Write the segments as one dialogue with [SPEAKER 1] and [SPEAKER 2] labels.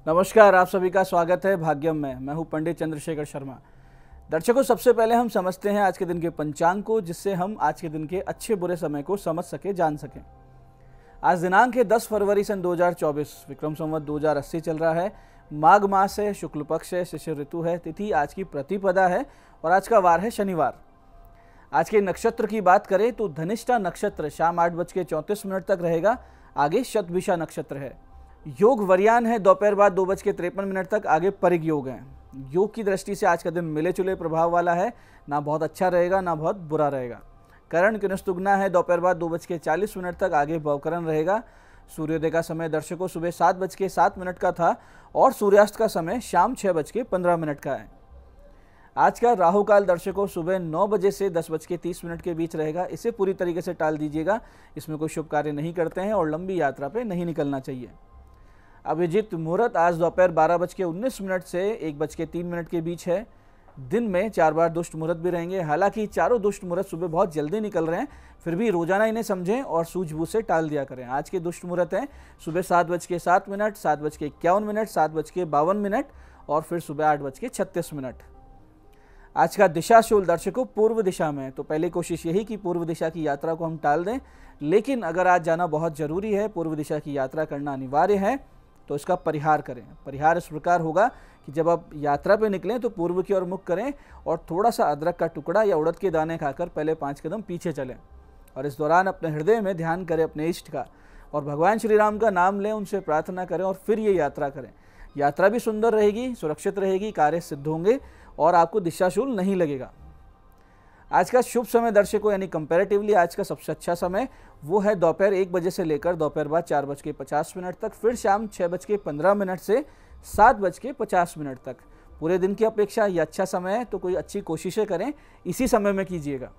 [SPEAKER 1] नमस्कार, आप सभी का स्वागत है भाग्यम में। मैं हूं पंडित चंद्रशेखर शर्मा। दर्शकों, सबसे पहले हम समझते हैं आज के दिन के पंचांग को, जिससे हम आज के दिन के अच्छे बुरे समय को समझ सके, जान सकें। आज दिनांक है 10 फरवरी सन 2024, विक्रम संवत 2080 चल रहा है। माघ मास है, शुक्ल पक्ष है, शिशिर ऋतु है, तिथि आज की प्रतिपदा है और आज का वार है शनिवार। आज के नक्षत्र की बात करें तो धनिष्ठा नक्षत्र शाम 8:34 तक रहेगा। आगे शतभिषा नक्षत्र है। योग वरयान है दोपहर बाद 2:53 तक। आगे परिग योग है। योग की दृष्टि से आज का दिन मिले जुले प्रभाव वाला है, ना बहुत अच्छा रहेगा ना बहुत बुरा रहेगा। करण किनुस्तुगना है दोपहर बाद 2:40 तक। आगे भवकरण रहेगा। सूर्योदय का समय दर्शकों सुबह 7:07 का था और सूर्यास्त का समय शाम 6:15 का है। आज का राहु काल दर्शकों सुबह 9 बजे से 10:30 के बीच रहेगा। इसे पूरी तरीके से टाल दीजिएगा। इसमें कोई शुभ कार्य नहीं करते हैं और लंबी यात्रा पे नहीं निकलना चाहिए। अभिजीत मुहूर्त आज दोपहर 12:19 से 1:03 के बीच है। दिन में 4 बार दुष्ट मुहूर्त भी रहेंगे। हालांकि चारों दुष्ट मुहूर्त सुबह बहुत जल्दी निकल रहे हैं, फिर भी रोजाना इन्हें समझें और सूझबूझ से टाल दिया करें। आज के दुष्ट मुहूर्त हैं सुबह 7:07, 7:51, 7:52 और फिर सुबह 8:36। आज का दिशाशूल दर्शकों पूर्व दिशा में, तो पहले कोशिश यही कि पूर्व दिशा की यात्रा को हम टाल दें, लेकिन अगर आज जाना बहुत जरूरी है, पूर्व दिशा की यात्रा करना अनिवार्य है, तो इसका परिहार करें। परिहार इस प्रकार होगा कि जब आप यात्रा पे निकलें तो पूर्व की ओर मुख करें और थोड़ा सा अदरक का टुकड़ा या उड़द के दाने खाकर पहले 5 कदम पीछे चलें और इस दौरान अपने हृदय में ध्यान करें अपने इष्ट का और भगवान श्री राम का नाम लें, उनसे प्रार्थना करें और फिर ये यात्रा करें। यात्रा भी सुंदर रहेगी, सुरक्षित रहेगी, कार्य सिद्ध होंगे और आपको दिशाशूल नहीं लगेगा। आज का शुभ समय दर्शकों यानी कंपैरेटिवली आज का सबसे अच्छा समय वो है दोपहर 1 बजे से लेकर दोपहर बाद 4:50 तक, फिर शाम 6:15 से 7:50 तक। पूरे दिन की अपेक्षा ये अच्छा समय है, तो कोई अच्छी कोशिशें करें, इसी समय में कीजिएगा।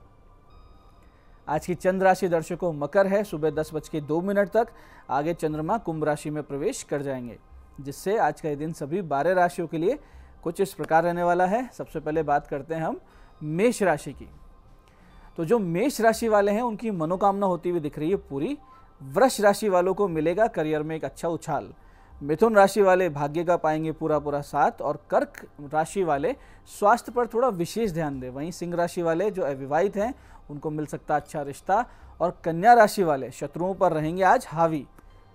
[SPEAKER 1] आज की चंद्र राशि दर्शकों मकर है, सुबह 10:02 तक। आगे चंद्रमा कुंभ राशि में प्रवेश कर जाएंगे, जिससे आज का ये दिन सभी 12 राशियों के लिए कुछ इस प्रकार रहने वाला है। सबसे पहले बात करते हैं हम मेष राशि की। तो जो मेष राशि वाले हैं उनकी मनोकामना होती हुई दिख रही है पूरी। वृष राशि वालों को मिलेगा करियर में एक अच्छा उछाल। मिथुन राशि वाले भाग्य का पाएंगे पूरा साथ और कर्क राशि वाले स्वास्थ्य पर थोड़ा विशेष ध्यान दें। वहीं सिंह राशि वाले जो अविवाहित हैं उनको मिल सकता अच्छा रिश्ता और कन्या राशि वाले शत्रुओं पर रहेंगे आज हावी।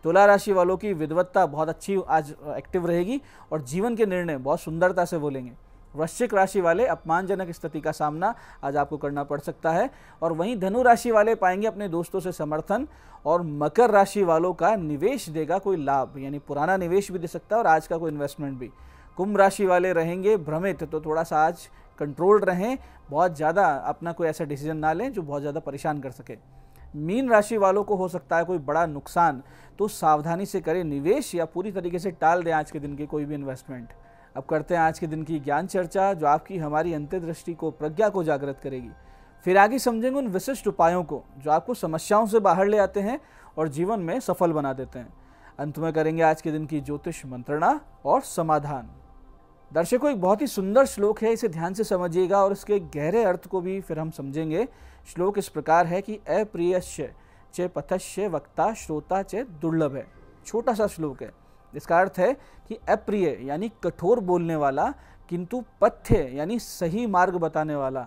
[SPEAKER 1] तुला राशि वालों की विद्वत्ता बहुत अच्छी आज एक्टिव रहेगी और जीवन के निर्णय बहुत सुंदरता से बोलेंगे। वृश्चिक राशि वाले अपमानजनक स्थिति का सामना आज आपको करना पड़ सकता है और वहीं धनु राशि वाले पाएंगे अपने दोस्तों से समर्थन और मकर राशि वालों का निवेश देगा कोई लाभ, यानी पुराना निवेश भी दे सकता है और आज का कोई इन्वेस्टमेंट भी। कुंभ राशि वाले रहेंगे भ्रमित, तो थोड़ा सा आज कंट्रोल्ड रहें, बहुत ज़्यादा अपना कोई ऐसा डिसीजन ना लें जो बहुत ज़्यादा परेशान कर सके। मीन राशि वालों को हो सकता है कोई बड़ा नुकसान, तो सावधानी से करें निवेश या पूरी तरीके से टाल दें आज के दिन की कोई भी इन्वेस्टमेंट। अब करते हैं आज के दिन की ज्ञान चर्चा, जो आपकी हमारी अंतर्दृष्टि को, प्रज्ञा को जागृत करेगी। फिर आगे समझेंगे उन विशिष्ट उपायों को जो आपको समस्याओं से बाहर ले आते हैं और जीवन में सफल बना देते हैं। अंत में करेंगे आज के दिन की ज्योतिष मंत्रणा और समाधान। दर्शकों, एक बहुत ही सुंदर श्लोक है, इसे ध्यान से समझिएगा और इसके गहरे अर्थ को भी फिर हम समझेंगे। श्लोक इस प्रकार है कि अप्रियस्य च पथस्य वक्ता श्रोता च दुर्लभ है। छोटा सा श्लोक है। इसका अर्थ है कि अप्रिय यानी कठोर बोलने वाला, किंतु पथ्य यानी सही मार्ग बताने वाला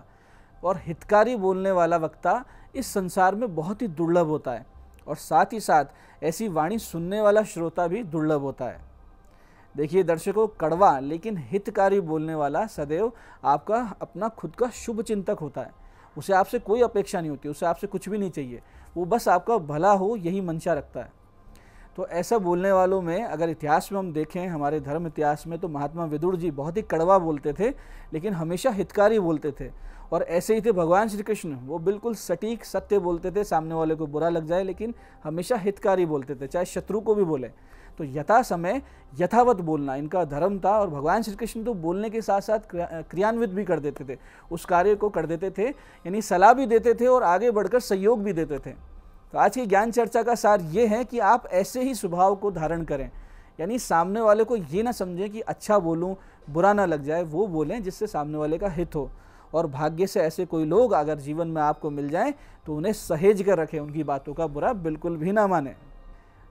[SPEAKER 1] और हितकारी बोलने वाला वक्ता इस संसार में बहुत ही दुर्लभ होता है और साथ ही साथ ऐसी वाणी सुनने वाला श्रोता भी दुर्लभ होता है। देखिए दर्शकों, कड़वा लेकिन हितकारी बोलने वाला सदैव आपका अपना खुद का शुभ चिंतक होता है। उसे आपसे कोई अपेक्षा नहीं होती, उसे आपसे कुछ भी नहीं चाहिए, वो बस आपका भला हो यही मंशा रखता है। तो ऐसा बोलने वालों में अगर इतिहास में हम देखें, हमारे धर्म इतिहास में, तो महात्मा विदुर जी बहुत ही कड़वा बोलते थे लेकिन हमेशा हितकारी बोलते थे। और ऐसे ही थे भगवान श्री कृष्ण, वो बिल्कुल सटीक सत्य बोलते थे, सामने वाले को बुरा लग जाए लेकिन हमेशा हितकारी बोलते थे, चाहे शत्रु को भी बोले। तो यथा समय यथावत बोलना इनका धर्म था और भगवान श्री कृष्ण तो बोलने के साथ साथ क्रियान्वित भी कर देते थे, उस कार्य को कर देते थे, यानी सलाह भी देते थे और आगे बढ़कर सहयोग भी देते थे। तो आज की ज्ञान चर्चा का सार ये है कि आप ऐसे ही स्वभाव को धारण करें, यानी सामने वाले को ये ना समझें कि अच्छा बोलूं बुरा ना लग जाए, वो बोलें जिससे सामने वाले का हित हो। और भाग्य से ऐसे कोई लोग अगर जीवन में आपको मिल जाएं तो उन्हें सहेज कर रखें, उनकी बातों का बुरा बिल्कुल भी ना माने।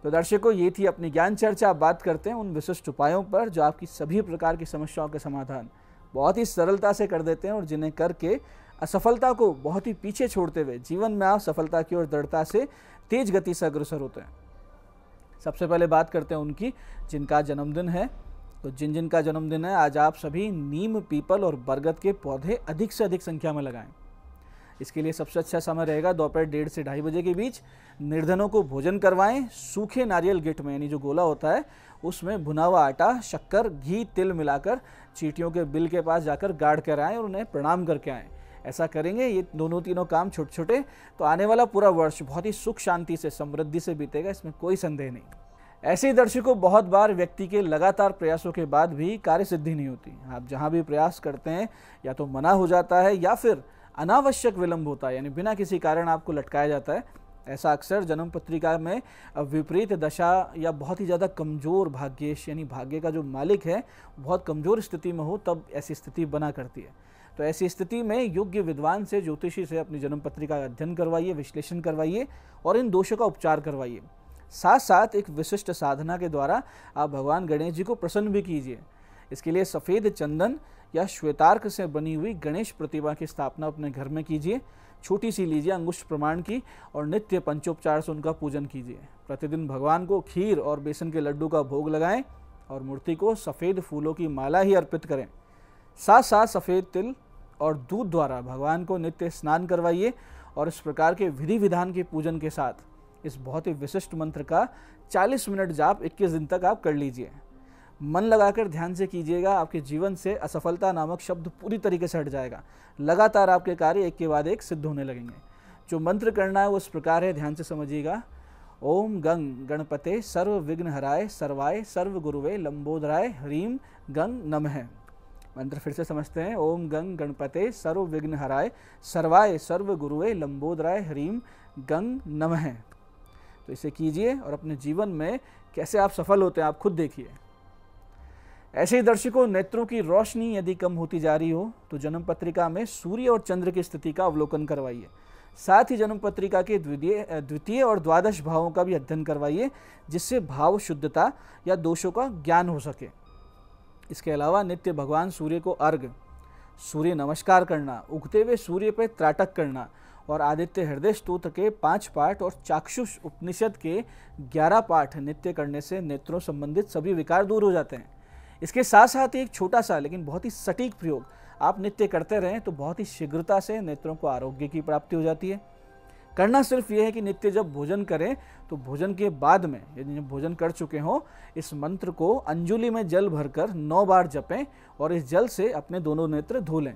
[SPEAKER 1] तो दर्शकों, ये थी अपनी ज्ञान चर्चा। आप बात करते हैं उन विशिष्ट उपायों पर जो आपकी सभी प्रकार की समस्याओं के समाधान बहुत ही सरलता से कर देते हैं और जिन्हें करके असफलता को बहुत ही पीछे छोड़ते हुए जीवन में आप सफलता की ओर दृढ़ता से तेज गति से अग्रसर होते हैं। सबसे पहले बात करते हैं उनकी जिनका जन्मदिन है। तो जिन का जन्मदिन है, आज आप सभी नीम, पीपल और बरगद के पौधे अधिक से अधिक संख्या में लगाएं। इसके लिए सबसे अच्छा समय रहेगा दोपहर 1:30 से 2:30 बजे के बीच। निर्धनों को भोजन करवाएं। सूखे नारियल गिट में, यानी जो गोला होता है उसमें भुना हुआ आटा, शक्कर, घी, तिल मिलाकर चींटियों के बिल के पास जाकर गाड़ कर आएँ और उन्हें प्रणाम करके आएँ। ऐसा करेंगे, ये दोनों तीनों काम छोटे छोटे, तो आने वाला पूरा वर्ष बहुत ही सुख शांति से, समृद्धि से बीतेगा, इसमें कोई संदेह नहीं। ऐसे ही दर्शकों, बहुत बार व्यक्ति के लगातार प्रयासों के बाद भी कार्य सिद्धि नहीं होती। आप जहाँ भी प्रयास करते हैं या तो मना हो जाता है या फिर अनावश्यक विलंब होता है, यानी बिना किसी कारण आपको लटकाया जाता है। ऐसा अक्सर जन्म पत्रिका में विपरीत दशा या बहुत ही ज़्यादा कमज़ोर भाग्येश, यानी भाग्य का जो मालिक है बहुत कमज़ोर स्थिति में हो, तब ऐसी स्थिति बना करती है। तो ऐसी स्थिति में योग्य विद्वान से, ज्योतिषी से अपनी जन्म पत्रिका का अध्ययन करवाइए, विश्लेषण करवाइए और इन दोषों का उपचार करवाइए। साथ साथ एक विशिष्ट साधना के द्वारा आप भगवान गणेश जी को प्रसन्न भी कीजिए। इसके लिए सफ़ेद चंदन या श्वेतार्क से बनी हुई गणेश प्रतिमा की स्थापना अपने घर में कीजिए। छोटी सी लीजिए, अंगुष्ठ प्रमाण की, और नित्य पंचोपचार से उनका पूजन कीजिए। प्रतिदिन भगवान को खीर और बेसन के लड्डू का भोग लगाएं और मूर्ति को सफ़ेद फूलों की माला ही अर्पित करें। साथ साथ सफ़ेद तिल और दूध द्वारा भगवान को नित्य स्नान करवाइए और इस प्रकार के विधि विधान के पूजन के साथ इस बहुत ही विशिष्ट मंत्र का 40 मिनट जाप 21 दिन तक आप कर लीजिए। मन लगाकर ध्यान से कीजिएगा, आपके जीवन से असफलता नामक शब्द पूरी तरीके से हट जाएगा। लगातार आपके कार्य एक के बाद एक सिद्ध होने लगेंगे। जो मंत्र करना है वो इस प्रकार है, ध्यान से समझिएगा। ओम गंग गणपते सर्व विघ्न हराय सर्वाय सर्व गुरुवे लंबोदराय ह्रीम गंग नमः। मंत्र फिर से समझते हैं। ओम गंग गणपते सर्व विघ्न हराय सर्वाय सर्व गुरुवे लंबोदराय ह्रीम गंग नमः। तो इसे कीजिए और अपने जीवन में कैसे आप सफल होते हैं आप खुद देखिए। ऐसे ही दर्शकों, नेत्रों की रोशनी यदि कम होती जा रही हो तो जन्म पत्रिका में सूर्य और चंद्र की स्थिति का अवलोकन करवाइए। साथ ही जन्म पत्रिका के द्वितीय और द्वादश भावों का भी अध्ययन करवाइए, जिससे भाव शुद्धता या दोषों का ज्ञान हो सके। इसके अलावा नित्य भगवान सूर्य को अर्घ, सूर्य नमस्कार करना, उगते हुए सूर्य पर त्राटक करना और आदित्य हृदय स्तोत्र के 5 पाठ और चाक्षुष उपनिषद के 11 पाठ नित्य करने से नेत्रों संबंधित सभी विकार दूर हो जाते हैं। इसके साथ साथ एक छोटा सा लेकिन बहुत ही सटीक प्रयोग आप नित्य करते रहें तो बहुत ही शीघ्रता से नेत्रों को आरोग्य की प्राप्ति हो जाती है। करना सिर्फ ये है कि नित्य जब भोजन करें तो भोजन के बाद में, यदि भोजन कर चुके हों, इस मंत्र को अंजुलि में जल भरकर 9 बार जपें और इस जल से अपने दोनों नेत्र धो लें।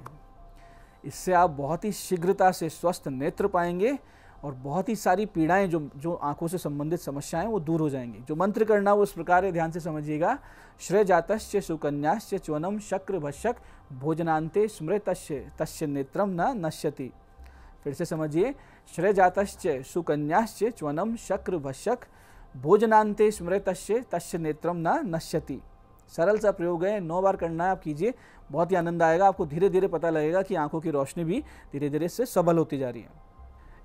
[SPEAKER 1] इससे आप बहुत ही शीघ्रता से स्वस्थ नेत्र पाएंगे और बहुत ही सारी पीड़ाएं जो आंखों से संबंधित समस्याएं वो दूर हो जाएंगी। जो मंत्र करना वो इस प्रकार है, ध्यान से समझिएगा। श्रेय जातश्च सुकन्याश्च च्वनम शक्र भशक भोजनांते स्मृतश्च तस्य नेत्रम न नश्यति। फिर से समझिए। श्रेय जातश्च सुकन्याश्च च्वनम शक्र भशक भोजनांते स्मृतश्च तस्य नेत्रम न नश्यति। सरल सा प्रयोग है, 9 बार करना है, आप कीजिए, बहुत ही आनंद आएगा। आपको धीरे धीरे पता लगेगा कि आंखों की रोशनी भी धीरे धीरे से सबल होती जा रही है।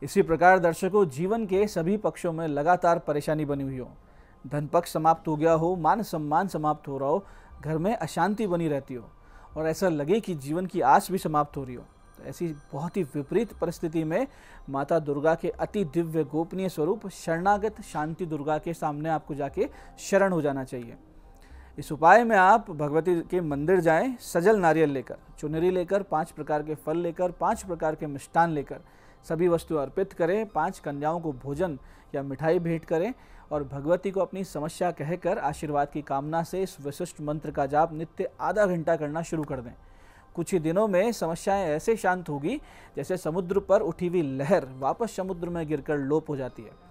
[SPEAKER 1] इसी प्रकार दर्शकों, जीवन के सभी पक्षों में लगातार परेशानी बनी हुई हो, धन पक्ष समाप्त हो गया हो, मान सम्मान समाप्त हो रहा हो, घर में अशांति बनी रहती हो और ऐसा लगे कि जीवन की आस भी समाप्त हो रही हो, तो ऐसी बहुत ही विपरीत परिस्थिति में माता दुर्गा के अति दिव्य गोपनीय स्वरूप शरणागत शांति दुर्गा के सामने आपको जाके शरण हो जाना चाहिए। इस उपाय में आप भगवती के मंदिर जाएं, सजल नारियल लेकर, चुनरी लेकर, 5 प्रकार के फल लेकर, 5 प्रकार के मिष्ठान लेकर सभी वस्तु अर्पित करें, 5 कन्याओं को भोजन या मिठाई भेंट करें और भगवती को अपनी समस्या कहकर आशीर्वाद की कामना से इस विशिष्ट मंत्र का जाप नित्य आधा घंटा करना शुरू कर दें। कुछ ही दिनों में समस्याएं ऐसे शांत होगी जैसे समुद्र पर उठी हुई लहर वापस समुद्र में गिरकर लोप हो जाती है।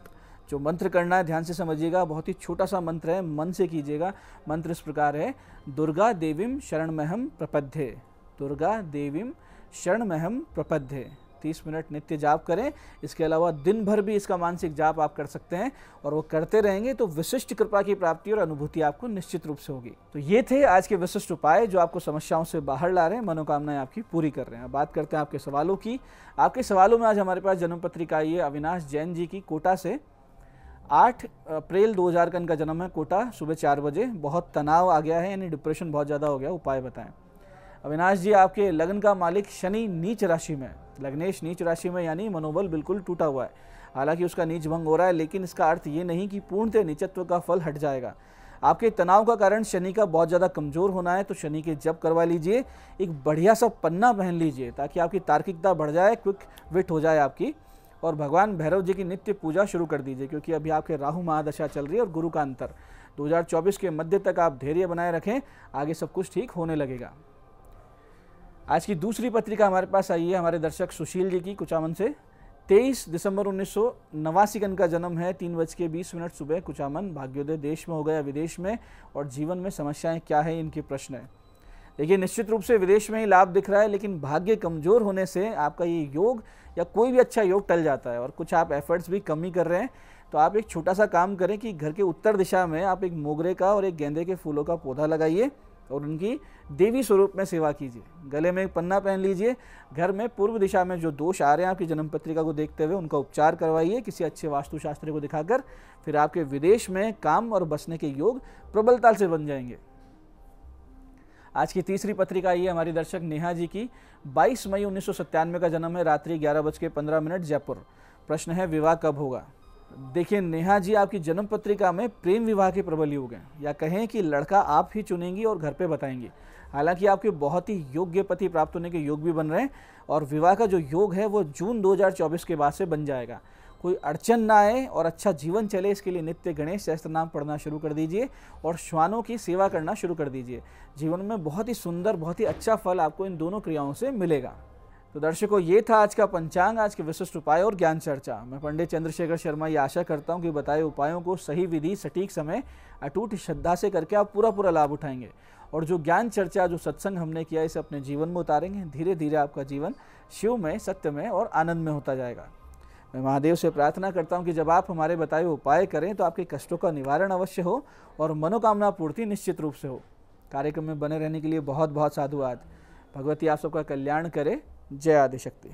[SPEAKER 1] जो मंत्र करना है ध्यान से समझिएगा, बहुत ही छोटा सा मंत्र है, मन से कीजिएगा। मंत्र इस प्रकार है। दुर्गा देवीम शरणमहम प्रपद्ये, दुर्गा देवीम शरणमहम प्रपद्ये। 30 मिनट नित्य जाप करें। इसके अलावा दिन भर भी इसका मानसिक जाप आप कर सकते हैं और वो करते रहेंगे तो विशिष्ट कृपा की प्राप्ति और अनुभूति आपको निश्चित रूप से होगी। तो ये थे आज के विशिष्ट उपाय जो आपको समस्याओं से बाहर ला रहे हैं, मनोकामनाएं आपकी पूरी कर रहे हैं। अब बात करते हैं आपके सवालों की। आपके सवालों में आज हमारे पास जन्म पत्रिका आई है अविनाश जैन जी की कोटा से। 8 अप्रैल 2000 का इनका जन्म है, कोटा, सुबह 4 बजे। बहुत तनाव आ गया है, यानी डिप्रेशन बहुत ज़्यादा हो गया, उपाय बताएं। अविनाश जी, आपके लगन का मालिक शनि नीच राशि में, लग्नेश नीच राशि में, यानी मनोबल बिल्कुल टूटा हुआ है। हालांकि उसका नीच भंग हो रहा है, लेकिन इसका अर्थ ये नहीं कि पूर्णतः नीचत्व का फल हट जाएगा। आपके तनाव का कारण शनि का बहुत ज़्यादा कमज़ोर होना है, तो शनि के जप करवा लीजिए, एक बढ़िया सा पन्ना पहन लीजिए ताकि आपकी तार्किकता बढ़ जाए, क्विक विट हो जाए आपकी। और भगवान भैरव जी की नित्य पूजा शुरू कर दीजिए, क्योंकि अभी आपके राहु महादशा चल रही है और गुरु का अंतर। 2024 के मध्य तक आप धैर्य बनाए रखें, आगे सब कुछ ठीक होने लगेगा। आज की दूसरी पत्रिका हमारे पास आई है हमारे दर्शक सुशील जी की, कुचामन से। 23 दिसंबर 1989 का इनका जन्म है, 3:20 सुबह, कुचामन। भाग्योदय देश में हो गया विदेश में, और जीवन में समस्याएं क्या है, इनके प्रश्न है। देखिए, निश्चित रूप से विदेश में ही लाभ दिख रहा है, लेकिन भाग्य कमजोर होने से आपका ये योग या कोई भी अच्छा योग टल जाता है, और कुछ आप एफर्ट्स भी कम ही कर रहे हैं। तो आप एक छोटा सा काम करें कि घर के उत्तर दिशा में आप एक मोगरे का और एक गेंदे के फूलों का पौधा लगाइए और उनकी देवी स्वरूप में सेवा कीजिए। गले में एक पन्ना पहन लीजिए। घर में पूर्व दिशा में जो दोष आ रहे हैं आपकी जन्म पत्रिका को देखते हुए, उनका उपचार करवाइए किसी अच्छे वास्तुशास्त्री को दिखाकर। फिर आपके विदेश में काम और बसने के योग प्रबलता से बन जाएंगे। आज की तीसरी पत्रिका ये हमारी दर्शक नेहा जी की। 22 मई 1997 का जन्म है, रात्रि 11:15 जयपुर। प्रश्न है, विवाह कब होगा? देखिए नेहा जी, आपकी जन्म पत्रिका में प्रेम विवाह के प्रबल योग हैं, या कहें कि लड़का आप ही चुनेंगी और घर पे बताएंगी। हालांकि आपके बहुत ही योग्य पति प्राप्त होने के योग भी बन रहे हैं, और विवाह का जो योग है वो जून 2024 के बाद से बन जाएगा। कोई अड़चन ना आए और अच्छा जीवन चले, इसके लिए नित्य गणेश सहस्त्र नाम पढ़ना शुरू कर दीजिए और श्वानों की सेवा करना शुरू कर दीजिए। जीवन में बहुत ही सुंदर, बहुत ही अच्छा फल आपको इन दोनों क्रियाओं से मिलेगा। तो दर्शकों, ये था आज का पंचांग, आज के विशिष्ट उपाय और ज्ञान चर्चा। मैं पंडित चंद्रशेखर शर्मा ये आशा करता हूँ कि बताए उपायों को सही विधि, सटीक समय, अटूट श्रद्धा से करके आप पूरा लाभ उठाएंगे, और जो ज्ञान चर्चा, जो सत्संग हमने किया, इसे अपने जीवन में उतारेंगे। धीरे धीरे आपका जीवन शिवमय, सत्यमय और आनंद में होता जाएगा। मैं महादेव से प्रार्थना करता हूँ कि जब आप हमारे बताए उपाय करें तो आपके कष्टों का निवारण अवश्य हो और मनोकामना पूर्ति निश्चित रूप से हो। कार्यक्रम में बने रहने के लिए बहुत बहुत साधुवाद। भगवती आप सबका कल्याण करे। जय आदिशक्ति।